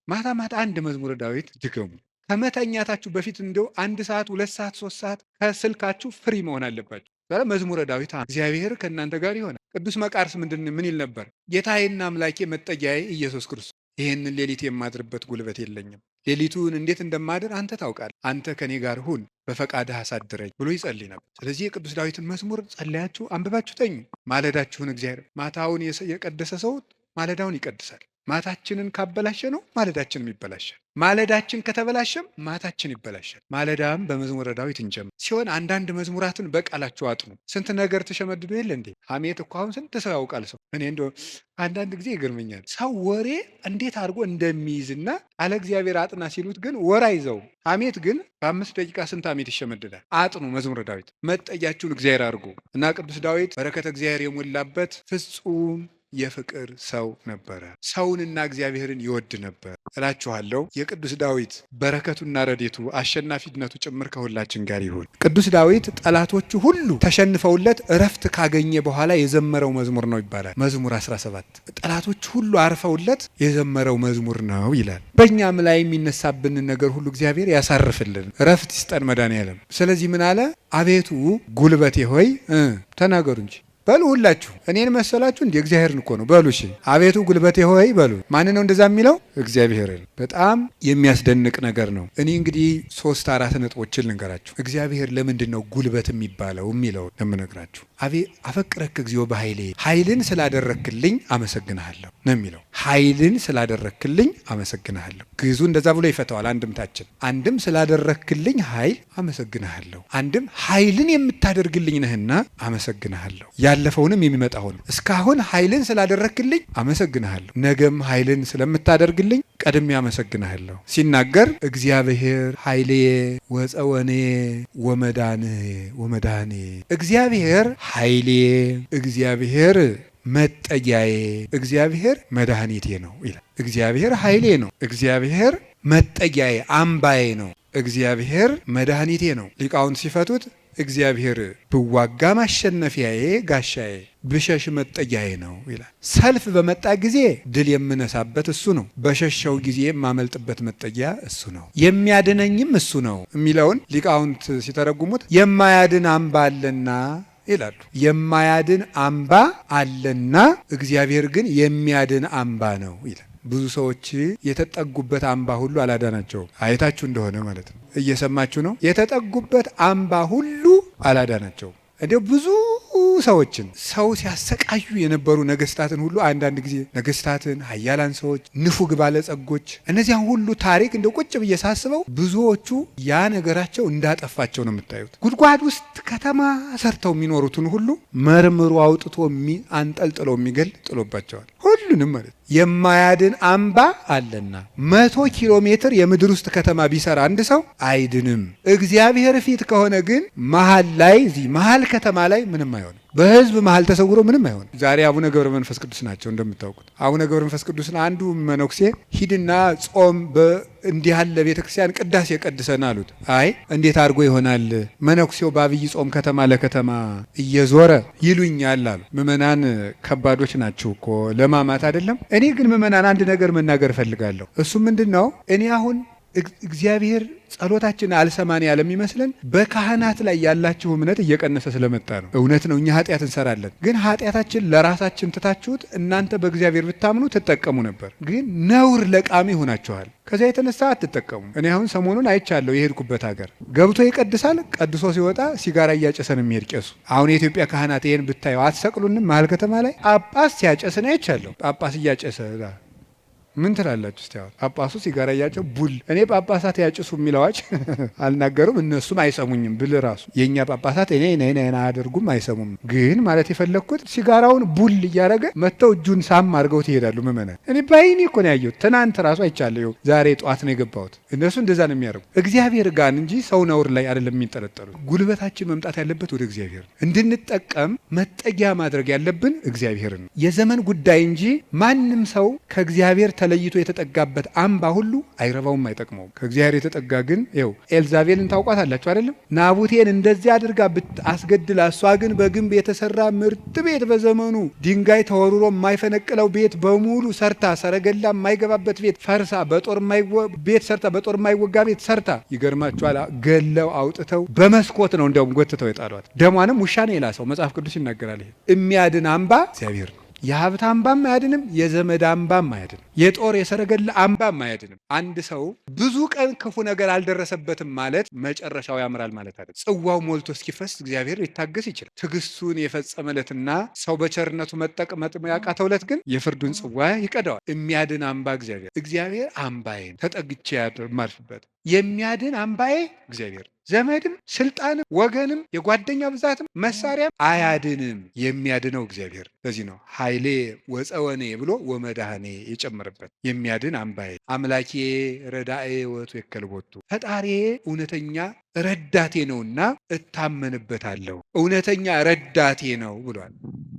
ማታ ማታ አንድ መዝሙረ ዳዊት ድገሙ። ከመተኛታችሁ በፊት እንደው 1 ሰዓት 2 ሰዓት 3 ሰዓት ከስልካችሁ ፍሪ መሆን አለባችሁ። መዝሙረ ዳዊት እግዚአብሔር ከእናንተ ጋር ይሆናል። ቅዱስ መቃርስ ምን ይል ነበር? ጌታዬና አምላኬ መጠጊያዬ ኢየሱስ ክርስቶስ፣ ይህንን ሌሊት የማድርበት ጉልበት የለኝም። ሌሊቱን እንዴት እንደማድር አንተ ታውቃለህ። አንተ ከኔ ጋር ሁን፣ በፈቃድህ አሳድረኝ ብሎ ይጸልይ ነበር። ስለዚህ የቅዱስ ዳዊትን መዝሙር ጸለያችሁ አንብባችሁ ተኙ። ማለዳችሁን እግዚአብሔር ማታውን የቀደሰ ሰው ማለዳውን ይቀድሳል። ማታችንን ካበላሸ ነው ማለዳችንም ይበላሻል። ማለዳችን ከተበላሸም ማታችን ይበላሻል። ማለዳም በመዝሙረ ዳዊት እንጀምር ሲሆን አንዳንድ መዝሙራትን በቃላችሁ አጥኑ። ስንት ነገር ተሸመድዶ የለ እንዴ? ሐሜት እኮ አሁን ስንት ሰው ያውቃል ሰው። እኔ እንደው አንዳንድ ጊዜ ይገርመኛል ሰው ወሬ እንዴት አድርጎ እንደሚይዝና አለ እግዚአብሔር አጥና ሲሉት ግን ወር አይዘውም። ሐሜት ግን በ5 ደቂቃ ስንት ሐሜት ይሸመድዳል። አጥኑ መዝሙረ ዳዊት፣ መጠጊያችሁን እግዚአብሔር አድርጉ እና ቅዱስ ዳዊት በረከተ እግዚአብሔር የሞላበት ፍጹም የፍቅር ሰው ነበረ። ሰውንና እግዚአብሔርን ይወድ ነበር እላችኋለሁ። የቅዱስ ዳዊት በረከቱና ረዴቱ አሸናፊነቱ ጭምር ከሁላችን ጋር ይሁን። ቅዱስ ዳዊት ጠላቶቹ ሁሉ ተሸንፈውለት እረፍት ካገኘ በኋላ የዘመረው መዝሙር ነው ይባላል። መዝሙር 17 ጠላቶቹ ሁሉ አርፈውለት የዘመረው መዝሙር ነው ይላል። በእኛም ላይ የሚነሳብንን ነገር ሁሉ እግዚአብሔር ያሳርፍልን፣ እረፍት ይስጠን መድኃኔዓለም። ስለዚህ ምን አለ? አቤቱ ጉልበቴ ሆይ ተናገሩ እንጂ በሉ ሁላችሁ። እኔን መሰላችሁ እንዴ? እግዚአብሔርን እኮ ነው። በሉ እሺ፣ አቤቱ ጉልበቴ ሆይ በሉ። ማን ነው እንደዛ የሚለው? እግዚአብሔርን። በጣም የሚያስደንቅ ነገር ነው። እኔ እንግዲህ 3-4 ነጥቦችን ልንገራችሁ። እግዚአብሔር ለምንድን ነው ጉልበት የሚባለው የሚለው ለምነግራችሁ። አፈቅረክ እግዚኦ በኃይሌ፣ ኃይልን ስላደረክልኝ አመሰግንሃለሁ ነው የሚለው። ኃይልን ስላደረክልኝ አመሰግንሃለሁ። ግዙ እንደዛ ብሎ ይፈተዋል። አንድም ስላደረክልኝ ኃይል አመሰግንሃለሁ፣ አንድም ኃይልን የምታደርግልኝ ነህና አመሰግንሃለሁ። ያለፈውንም የሚመጣውን እስካሁን ኃይልን ስላደረክልኝ አመሰግንሃለሁ፣ ነገም ኃይልን ስለምታደርግልኝ ቀድሜ አመሰግንሃለሁ። ሲናገር እግዚአብሔር ኃይሌ ወፀወኔ ወመዳኔ፣ እግዚአብሔር ኃይሌ፣ እግዚአብሔር መጠጊያዬ፣ እግዚአብሔር መድኃኒቴ ነው ይላል። እግዚአብሔር ኃይሌ ነው፣ እግዚአብሔር መጠጊያዬ አምባዬ ነው፣ እግዚአብሔር መድኃኒቴ ነው። ሊቃውንት ሲፈቱት እግዚአብሔር ብዋጋ ማሸነፊያዬ ጋሻዬ፣ ብሸሽ መጠጊያዬ ነው ይላል። ሰልፍ በመጣ ጊዜ ድል የምነሳበት እሱ ነው፣ በሸሸው ጊዜ የማመልጥበት መጠጊያ እሱ ነው፣ የሚያድነኝም እሱ ነው የሚለውን ሊቃውንት ሲተረጉሙት የማያድን አምባ አለና ይላሉ። የማያድን አምባ አለና እግዚአብሔር ግን የሚያድን አምባ ነው ይላል። ብዙ ሰዎች የተጠጉበት አምባ ሁሉ አላዳናቸውም። አይታችሁ እንደሆነ ማለት ነው። እየሰማችሁ ነው። የተጠጉበት አምባ ሁሉ አላዳናቸውም። እንዲያው ብዙ ሰዎችን ሰው ሲያሰቃዩ የነበሩ ነገስታትን ሁሉ አንዳንድ ጊዜ ነገስታትን፣ ኃያላን ሰዎች፣ ንፉግ ባለጸጎች እነዚያን ሁሉ ታሪክ እንደ ቁጭ ብዬ ሳስበው ብዙዎቹ ያ ነገራቸው እንዳጠፋቸው ነው የምታዩት። ጉድጓድ ውስጥ ከተማ ሰርተው የሚኖሩትን ሁሉ መርምሮ አውጥቶ አንጠልጥሎ የሚገል ጥሎባቸዋል። ሁሉንም ማለት የማያድን አምባ አለና 100 ኪሎ ሜትር የምድር ውስጥ ከተማ ቢሰራ አንድ ሰው አይድንም። እግዚአብሔር ፊት ከሆነ ግን መሀል ላይ እዚህ መሀል ከተማ ላይ ምንም አይሆንም። በህዝብ መሀል ተሰውሮ ምንም አይሆንም። ዛሬ አቡነ ገብረ መንፈስ ቅዱስ ናቸው እንደምታውቁት። አቡነ ገብረ መንፈስ ቅዱስን አንዱ መነኩሴ ሂድና ጾም እንዲህ ያለ ቤተክርስቲያን ቅዳሴ ቀድሰን አሉት። አይ እንዴት አድርጎ ይሆናል? መነኩሴው በአብይ ጾም ከተማ ለከተማ እየዞረ ይሉኛል አሉ። ምእመናን ከባዶች ናቸው እኮ ለማማት አይደለም። እኔ ግን ምእመናን አንድ ነገር መናገር እፈልጋለሁ። እሱ ምንድን ነው? እኔ አሁን እግዚአብሔር ጸሎታችን አልሰማን ያለም ይመስለን በካህናት ላይ ያላችሁ እምነት እየቀነሰ ስለመጣ ነው። እውነት ነው፣ እኛ ኃጢአት እንሰራለን። ግን ኃጢአታችን ለራሳችን ትታችሁት እናንተ በእግዚአብሔር ብታምኑ ትጠቀሙ ነበር። ግን ነውር ለቃሚ ሆናችኋል። ከዚያ የተነሳ አትጠቀሙ። እኔ አሁን ሰሞኑን አይቻለሁ። የሄድኩበት ሀገር ገብቶ ይቀድሳል። ቀድሶ ሲወጣ ሲጋራ እያጨሰን የሚሄድ ቄሱ። አሁን የኢትዮጵያ ካህናት ይሄን ብታየው አትሰቅሉንም? መሀል ከተማ ላይ ጳጳስ ሲያጨስን አይቻለሁ። ጳጳስ እያጨሰ ምን ትላላችሁ? እስቲ አሁን ጳጳሱ ሲጋራ እያጨው ቡል። እኔ ጳጳሳት ያጭሱ የሚል አዋጅ አልናገሩም፣ እነሱም አይሰሙኝም ብል ራሱ የእኛ ጳጳሳት እኔ አያደርጉም፣ አይሰሙም። ግን ማለት የፈለግኩት ሲጋራውን ቡል እያደረገ መጥተው እጁን ሳም አድርገው ትሄዳሉ ምእመናን። እኔ ባይኔ እኮ ነው ያየሁት። ትናንት ራሱ አይቻለሁ። ዛሬ ጠዋት ነው የገባሁት። እነሱ እንደዛ ነው የሚያደርጉ። እግዚአብሔር ጋር እንጂ ሰው ነውር ላይ አይደለም የሚንጠለጠሉት። ጉልበታችን መምጣት ያለበት ወደ እግዚአብሔር ነው። እንድንጠቀም መጠጊያ ማድረግ ያለብን እግዚአብሔር ነው። የዘመን ጉዳይ እንጂ ማንም ሰው ከእግዚአብሔር ተለይቶ የተጠጋበት አምባ ሁሉ አይረባውም፣ አይጠቅመውም። ከእግዚአብሔር የተጠጋ ግን ይኸው ኤልዛቤልን ታውቋታላችሁ አይደለም? ናቡቴን እንደዚህ አድርጋ አስገድላ፣ እሷ ግን በግንብ የተሰራ ምርጥ ቤት በዘመኑ ድንጋይ ተወርሮ የማይፈነቅለው ቤት በሙሉ ሰርታ፣ ሰረገላ የማይገባበት ቤት ፈርሳ፣ በጦር የማይወጋ ቤት ሰርታ፣ ይገርማችኋል፣ ገለው አውጥተው በመስኮት ነው እንዲያውም ጎትተው የጣሏት። ደሟንም ውሻ ነው የላሰው። መጽሐፍ ቅዱስ ይናገራል። ይሄ የሚያድን አምባ እግዚአብሔር ነው። የሀብት አምባም አያድንም፣ የዘመድ አምባም አያድንም፣ የጦር የሰረገላ አምባም አያድንም። አንድ ሰው ብዙ ቀን ክፉ ነገር አልደረሰበትም ማለት መጨረሻው ያምራል ማለት አይደለም። ጽዋው ሞልቶ እስኪፈስ እግዚአብሔር ሊታገስ ይችላል። ትዕግስቱን የፈጸመለትና ሰው በቸርነቱ መጠቅመጥ ያቃተው ዕለት ግን የፍርዱን ጽዋ ይቀዳዋል። የሚያድን አምባ እግዚአብሔር አምባዬ ተጠግቼ የማልፍበት የሚያድን አምባዬ እግዚአብሔር። ዘመድም ስልጣንም ወገንም የጓደኛ ብዛትም መሳሪያም አያድንም። የሚያድነው እግዚአብሔር። ለዚህ ነው ኃይሌ ወፀወኔ ብሎ ወመድኃኔ የጨመረበት። የሚያድን አምባዬ አምላኬ ረዳኤ ወቱ የከልቦቱ ፈጣሪ እውነተኛ ረዳቴ ነውና እታመንበታለሁ። እውነተኛ ረዳቴ ነው ብሏል።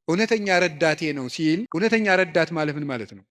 እውነተኛ ረዳቴ ነው ሲል እውነተኛ ረዳት ማለት ምን ማለት ነው?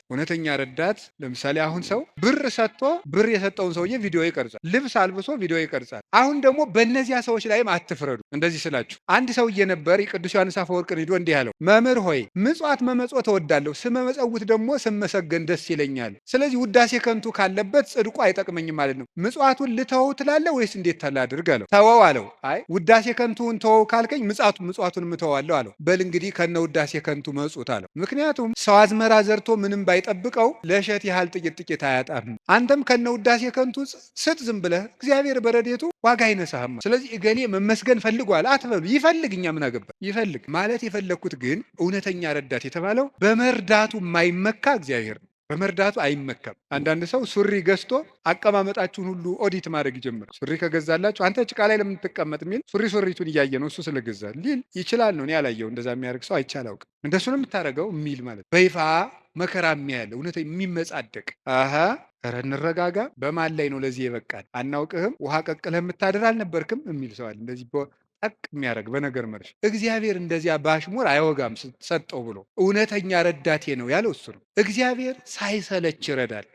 እውነተኛ ረዳት ለምሳሌ አሁን ሰው ብር ሰጥቶ ብር የሰጠውን ሰውዬ ቪዲዮ ይቀርጻል፣ ልብስ አልብሶ ቪዲዮ ይቀርጻል። አሁን ደግሞ በእነዚያ ሰዎች ላይም አትፍረዱ። እንደዚህ ስላችሁ አንድ ሰውዬ ነበር ቅዱስ ዮሐንስ አፈወርቅን ሂዶ እንዲህ አለው፣ መምህር ሆይ ምጽዋት መመጽወት እወዳለሁ፣ ስመመጸውት ደግሞ ስመሰገን ደስ ይለኛል። ስለዚህ ውዳሴ ከንቱ ካለበት ጽድቁ አይጠቅመኝም ማለት ነው። ምጽዋቱን ልተወው ትላለህ ወይስ እንዴት ታላድርግ አለው። ተወው አለው። አይ ውዳሴ ከንቱን ተወው ካልከኝ ምጽዋቱን እተዋለሁ አለው። በል እንግዲህ ከነ ውዳሴ ከንቱ መጹት አለው። ምክንያቱም ሰው አዝመራ ዘርቶ ምንም ባይጠብቀው ለእሸት ያህል ጥቂት አያጣም። አንተም ከነ ውዳሴ ከንቱ ስጥ ዝም ብለህ፣ እግዚአብሔር በረድኤቱ ዋጋ አይነሳህም። ስለዚህ እገሌ መመስገን ፈልጓል አትበሉ። ይፈልግ፣ እኛ ምን አገባ ይፈልግ። ማለት የፈለግኩት ግን እውነተኛ ረዳት የተባለው በመርዳቱ የማይመካ እግዚአብሔር ነው። በመርዳቱ አይመካም። አንዳንድ ሰው ሱሪ ገዝቶ አቀማመጣችሁን ሁሉ ኦዲት ማድረግ ይጀምራል። ሱሪ ከገዛላችሁ አንተ ጭቃ ላይ ለምን ትቀመጥ የሚል ሱሪቱን እያየ ነው እሱ ስለገዛ ሊል ይችላል ነው። እኔ ያላየው እንደዛ የሚያደርግ ሰው አይቻል አውቅም። እንደሱ ነው የምታደርገው የሚል ማለት በይፋ መከራ የሚያያለ እውነት የሚመጻደቅ ኧረ እንረጋጋ። በማን ላይ ነው ለዚህ የበቃል? አናውቅህም፣ ውሃ ቀቅለህ የምታድር አልነበርክም የሚል ሰዋል። እንደዚህ ጠቅ የሚያደርግ በነገር መርሽ እግዚአብሔር እንደዚያ ባሽሙር አይወጋም ሰጠው ብሎ እውነተኛ ረዳቴ ነው ያለው እሱ ነው። እግዚአብሔር ሳይሰለች ይረዳል።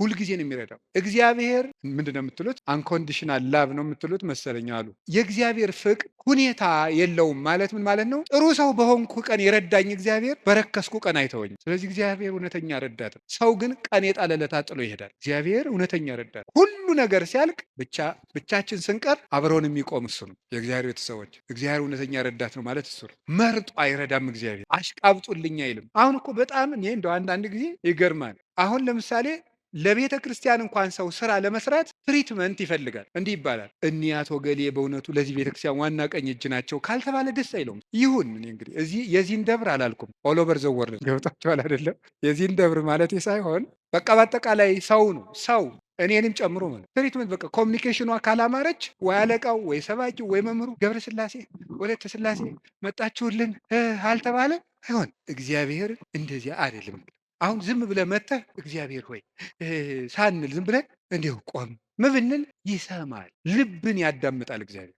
ሁልጊዜ ነው የሚረዳው። እግዚአብሔር ምንድን ነው የምትሉት? አንኮንዲሽናል ላቭ ነው የምትሉት መሰለኝ አሉ። የእግዚአብሔር ፍቅር ሁኔታ የለውም ማለት ምን ማለት ነው? ጥሩ ሰው በሆንኩ ቀን የረዳኝ እግዚአብሔር በረከስኩ ቀን አይተወኝም። ስለዚህ እግዚአብሔር እውነተኛ ረዳት ነው። ሰው ግን ቀን የጣለለት ጥሎ ይሄዳል። እግዚአብሔር እውነተኛ ረዳት፣ ሁሉ ነገር ሲያልቅ ብቻችን ስንቀር አብረውን የሚቆም እሱ ነው። የእግዚአብሔር ቤተሰቦች እግዚአብሔር እውነተኛ ረዳት ነው ማለት እሱ ነው። መርጦ አይረዳም። እግዚአብሔር አሽቃብጡልኝ አይልም። አሁን እኮ በጣም እኔ እንደው አንዳንድ ጊዜ ይገርማል። አሁን ለምሳሌ ለቤተ ክርስቲያን እንኳን ሰው ስራ ለመስራት ትሪትመንት ይፈልጋል። እንዲህ ይባላል፣ እኒህ አቶ ገሌ በእውነቱ ለዚህ ቤተ ክርስቲያን ዋና ቀኝ እጅ ናቸው ካልተባለ ደስ አይለውም። ይሁን እኔ እንግዲህ እዚህ የዚህን ደብር አላልኩም፣ ኦሎቨር ዘወር ገብታችኋል አይደለም? የዚህን ደብር ማለት ሳይሆን በቃ በአጠቃላይ ሰው ነው፣ ሰው እኔንም ጨምሮ ማለት ትሪትመንት በቃ ኮሚኒኬሽኗ ካላማረች ወይ አለቃው ወይ ሰባኪው ወይ መምህሩ ገብረ ስላሴ ወለተ ስላሴ መጣችሁልን አልተባለ አይሆን። እግዚአብሔር እንደዚያ አይደለም። አሁን ዝም ብለህ መጥተህ እግዚአብሔር ሆይ ሳንል ዝም ብለህ እንዲሁ ቆም ምብንል ይሰማል፣ ልብን ያዳምጣል እግዚአብሔር።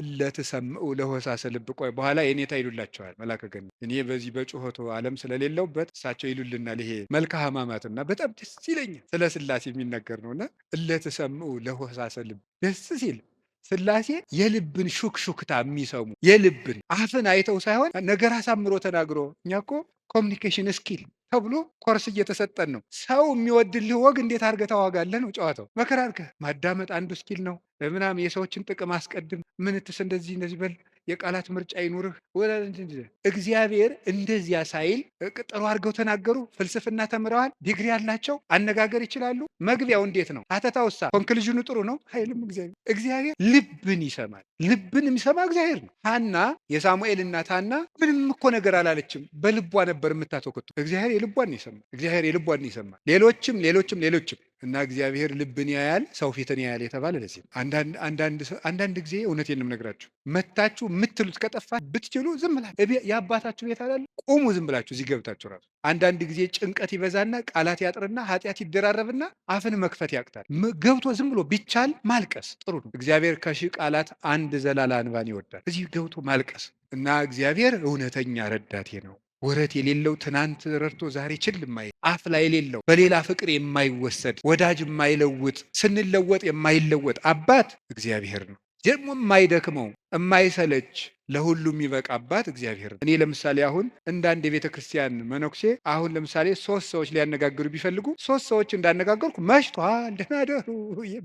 እለትሰምዑ ለሆሳሰ ልብ። ቆይ በኋላ የኔታ ይሉላቸዋል መላከ ገነት። እኔ በዚህ በጩኸቱ ዓለም ስለሌለውበት እሳቸው ይሉልናል። ይሄ መልካ ሕማማትና በጣም ደስ ይለኛል። ስለ ስላሴ የሚነገር ነውና እለትሰምዑ ለሆሳሰ ልብ ደስ ሲል ስላሴ የልብን ሹክሹክታ የሚሰሙ የልብን አፍን አይተው ሳይሆን ነገር አሳምሮ ተናግሮ። እኛ እኮ ኮሚኒኬሽን ስኪል ተብሎ ኮርስ እየተሰጠን ነው። ሰው የሚወድልህ ወግ እንዴት አድርገህ ታዋጋለህ ነው ጨዋታው። መከራ አድርገህ ማዳመጥ አንዱ ስኪል ነው። ምናምን የሰዎችን ጥቅም አስቀድም፣ ምንትስ እንደዚህ በል፣ የቃላት ምርጫ ይኑርህ። እግዚአብሔር እንደዚያ ሳይል ጥሩ አድርገው ተናገሩ። ፍልስፍና ተምረዋል፣ ዲግሪ ያላቸው አነጋገር ይችላሉ። መግቢያው እንዴት ነው? ሀተታውሳ ኮንክሉዥኑ ጥሩ ነው አይልም። እግዚአብሔር ልብን ይሰማል። ልብን የሚሰማ እግዚአብሔር ነው። ሐና የሳሙኤል እናት ሐና ምንም እኮ ነገር አላለችም፣ በልቧ ነበር የምታተኩት። እግዚአብሔር የልቧን ይሰማል። ሌሎችም እና እግዚአብሔር ልብን ያያል፣ ሰው ፊትን ያያል የተባለ ለዚህ አንዳንድ ጊዜ እውነቴን ነው የምነግራችሁ፣ መታችሁ የምትሉት ከጠፋ ብትችሉ ዝም ብላችሁ የአባታችሁ ቤት አላለ ቁሙ፣ ዝም ብላችሁ እዚህ ገብታችሁ ራሱ። አንዳንድ ጊዜ ጭንቀት ይበዛና ቃላት ያጥርና ኃጢአት ይደራረብና አፍን መክፈት ያቅታል። ገብቶ ዝም ብሎ ቢቻል ማልቀስ ጥሩ ነው። እግዚአብሔር ከሺህ ቃላት አንድ ዘላላ እንባን ይወዳል። እዚህ ገብቶ ማልቀስ እና እግዚአብሔር እውነተኛ ረዳቴ ነው ወረት የሌለው ትናንት ረድቶ ዛሬ ችል የማይል አፍ ላይ የሌለው በሌላ ፍቅር የማይወሰድ ወዳጅ የማይለውጥ ስንለወጥ የማይለወጥ አባት እግዚአብሔር ነው። ደግሞ የማይደክመው የማይሰለች ለሁሉም የሚበቃ አባት እግዚአብሔር ነው። እኔ ለምሳሌ አሁን እንደ አንድ የቤተ ክርስቲያን መነኩሴ አሁን ለምሳሌ 3 ሰዎች ሊያነጋግሩ ቢፈልጉ 3 ሰዎች እንዳነጋገርኩ መሽቷል ደህና ደሩ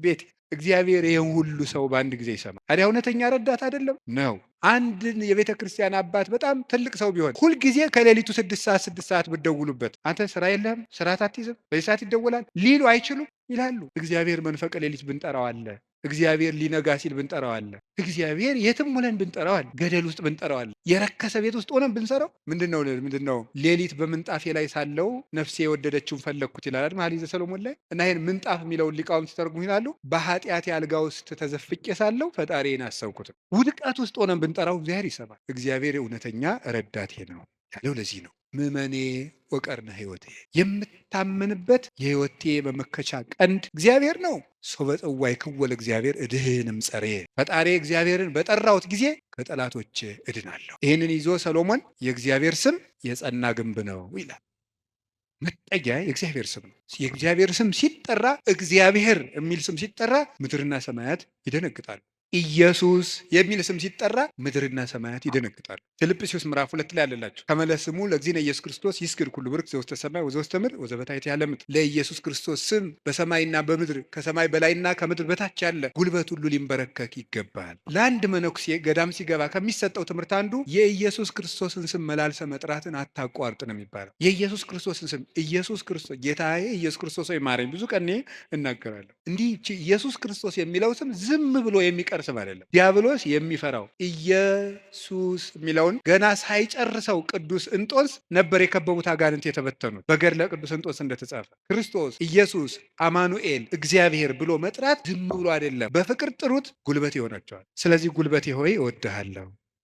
ቤት እግዚአብሔር ይህን ሁሉ ሰው በአንድ ጊዜ ይሰማል። ታዲያ እውነተኛ ረዳት አይደለም ነው? አንድን የቤተ ክርስቲያን አባት በጣም ትልቅ ሰው ቢሆን ሁልጊዜ ከሌሊቱ 6 ሰዓት ብትደውሉበት አንተ ስራ የለህም ስርዓት አትይዝም በዚህ ሰዓት ይደወላል ሊሉ አይችሉም ይላሉ። እግዚአብሔር መንፈቀ ሌሊት ብንጠራው አለ። እግዚአብሔር ሊነጋ ሲል ብንጠራው አለ። እግዚአብሔር የትም ሆነን ብንጠራው አለ። ገደል ውስጥ ብንጠራው አለ። የረከሰ ቤት ውስጥ ሆነን ብንሰራው ምንድነው ሌሊት በምንጣፌ ላይ ሳለው ነፍሴ የወደደችውን ፈለግኩት ይላል መኃልየ ሰሎሞን ላይ። እና ይህን ምንጣፍ የሚለውን ሊቃውንት ሲተረጉሙ ይላሉ በኃጢአት አልጋ ውስጥ ተዘፍቄ ሳለው ፈጣሪን አሰብኩት። ውድቀት ውስጥ ሆነን ብንጠራው እግዚአብሔር ይሰማል። እግዚአብሔር እውነተኛ ረዳቴ ነው ያለው ለዚህ ነው። ምእመኔ ወቀርነ ሕይወቴ፣ የምታመንበት የሕይወቴ መመከቻ ቀንድ እግዚአብሔር ነው። ሰው በጽዋይ ክወለ እግዚአብሔር እድህንም ጸሬ፣ ፈጣሪ እግዚአብሔርን በጠራሁት ጊዜ ከጠላቶች እድናለሁ። ይህንን ይዞ ሰሎሞን የእግዚአብሔር ስም የጸና ግንብ ነው ይላል። መጠጊያ የእግዚአብሔር ስም ነው። የእግዚአብሔር ስም ሲጠራ እግዚአብሔር የሚል ስም ሲጠራ ምድርና ሰማያት ይደነግጣሉ። ኢየሱስ የሚል ስም ሲጠራ ምድርና ሰማያት ይደነግጣሉ። ፊልጵስዩስ ምዕራፍ 2 ላይ ያለላችሁ ከመለስሙ ለእግዚእነ ኢየሱስ ክርስቶስ ይስግድ ኩሉ ብርክ ዘውስተ ሰማይ ወዘውስተ ምድር ወዘበታሕት ያለ ምድር። ለኢየሱስ ክርስቶስ ስም በሰማይና በምድር ከሰማይ በላይና ከምድር በታች ያለ ጉልበት ሁሉ ሊንበረከክ ይገባል። ለአንድ መነኩሴ ገዳም ሲገባ ከሚሰጠው ትምህርት አንዱ የኢየሱስ ክርስቶስን ስም መላልሰ መጥራትን አታቋርጥ ነው የሚባለው። የኢየሱስ ክርስቶስን ስም ኢየሱስ ክርስቶስ ጌታዬ ኢየሱስ ክርስቶስ ሆይ ማረኝ ብዙ ቀን እናገራለሁ። እንዲህ ኢየሱስ ክርስቶስ የሚለው ስም ዝም ብሎ የሚቀር ስም አይደለም። ዲያብሎስ የሚፈራው ኢየሱስ የሚለውን ገና ሳይጨርሰው ቅዱስ እንጦንስ ነበር የከበቡት አጋንንት የተበተኑት። በገድለ ቅዱስ እንጦንስ እንደተጻፈ ክርስቶስ ኢየሱስ አማኑኤል እግዚአብሔር ብሎ መጥራት ዝም ብሎ አይደለም። በፍቅር ጥሩት፣ ጉልበት ይሆናቸዋል። ስለዚህ ጉልበቴ ሆይ እወድሃለሁ